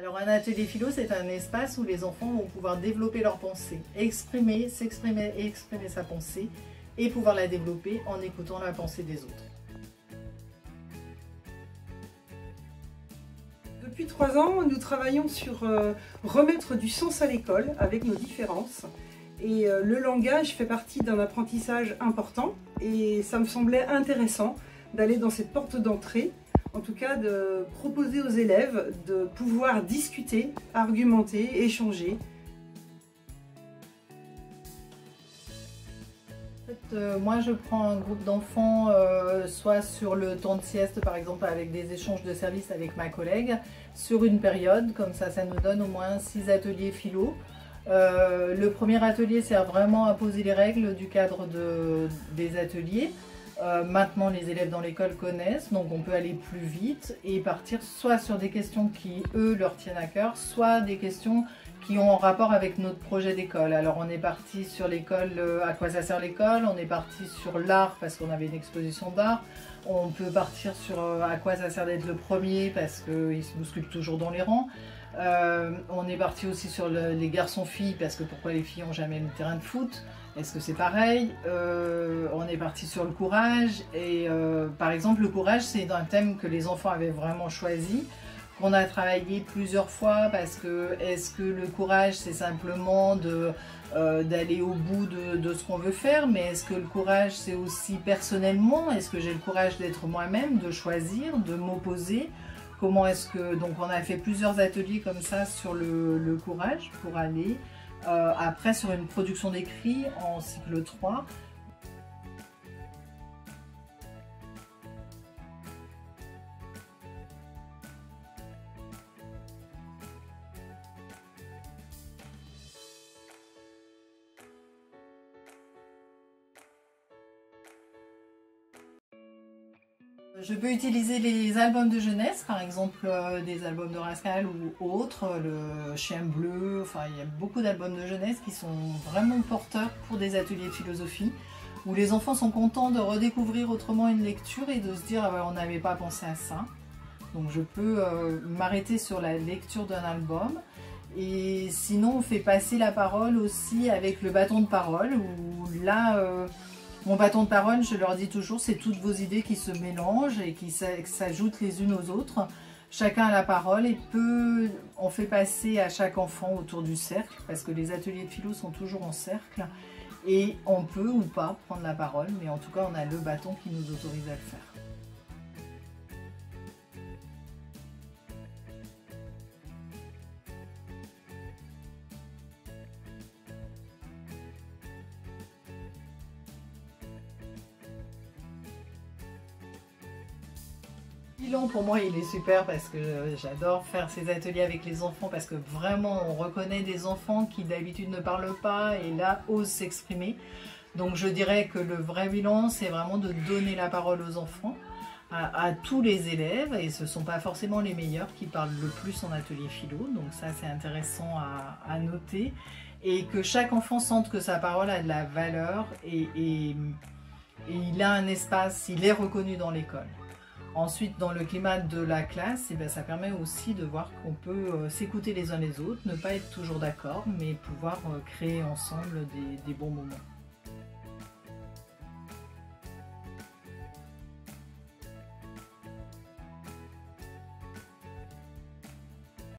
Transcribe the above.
Alors un atelier philo, c'est un espace où les enfants vont pouvoir développer leur pensée, s'exprimer et exprimer sa pensée et pouvoir la développer en écoutant la pensée des autres. Depuis 3 ans, nous travaillons sur remettre du sens à l'école avec nos différences. Et le langage fait partie d'un apprentissage important et ça me semblait intéressant d'aller dans cette porte d'entrée, en tout cas de proposer aux élèves de pouvoir discuter, argumenter, échanger. Moi je prends un groupe d'enfants soit sur le temps de sieste par exemple avec des échanges de services avec ma collègue sur une période, comme ça nous donne au moins 6 ateliers philo. Le premier atelier sert vraiment à poser les règles du cadre des ateliers. Maintenant les élèves dans l'école connaissent, donc on peut aller plus vite et partir soit sur des questions qui eux leur tiennent à cœur, soit des questions qui ont en rapport avec notre projet d'école. Alors on est parti sur l'école, à quoi ça sert l'école, on est parti sur l'art parce qu'on avait une exposition d'art, on peut partir sur à quoi ça sert d'être le premier parce qu'ils se bousculent toujours dans les rangs. On est parti aussi sur les garçons-filles parce que pourquoi les filles n'ont jamais le terrain de foot, est-ce que c'est pareil? On est parti sur le courage et par exemple le courage c'est un thème que les enfants avaient vraiment choisi, qu'on a travaillé plusieurs fois parce que est-ce que le courage c'est simplement d'aller au bout de ce qu'on veut faire, mais est-ce que le courage c'est aussi personnellement, est-ce que j'ai le courage d'être moi-même, de choisir, de m'opposer? Comment est-ce que... Donc on a fait plusieurs ateliers comme ça sur le courage pour aller après sur une production d'écrit en cycle 3. Je peux utiliser les albums de jeunesse, par exemple des albums de Rascal ou autres, le Chien Bleu, enfin il y a beaucoup d'albums de jeunesse qui sont vraiment porteurs pour des ateliers de philosophie, où les enfants sont contents de redécouvrir autrement une lecture et de se dire ah ouais, on n'avait pas pensé à ça. Donc je peux m'arrêter sur la lecture d'un album. Et sinon on fait passer la parole aussi avec le bâton de parole, où là... Mon bâton de parole, je leur dis toujours, c'est toutes vos idées qui se mélangent et qui s'ajoutent les unes aux autres. Chacun a la parole et on fait passer à chaque enfant autour du cercle, parce que les ateliers de philo sont toujours en cercle, et on peut ou pas prendre la parole, mais en tout cas on a le bâton qui nous autorise à le faire. Bilan pour moi il est super parce que j'adore faire ces ateliers avec les enfants parce que vraiment on reconnaît des enfants qui d'habitude ne parlent pas et là osent s'exprimer. Donc je dirais que le vrai bilan c'est vraiment de donner la parole aux enfants, à tous les élèves, et ce ne sont pas forcément les meilleurs qui parlent le plus en atelier philo, donc ça c'est intéressant à noter, et que chaque enfant sente que sa parole a de la valeur et il a un espace, il est reconnu dans l'école. Ensuite, dans le climat de la classe, eh bien, ça permet aussi de voir qu'on peut s'écouter les uns les autres, ne pas être toujours d'accord, mais pouvoir créer ensemble des bons moments.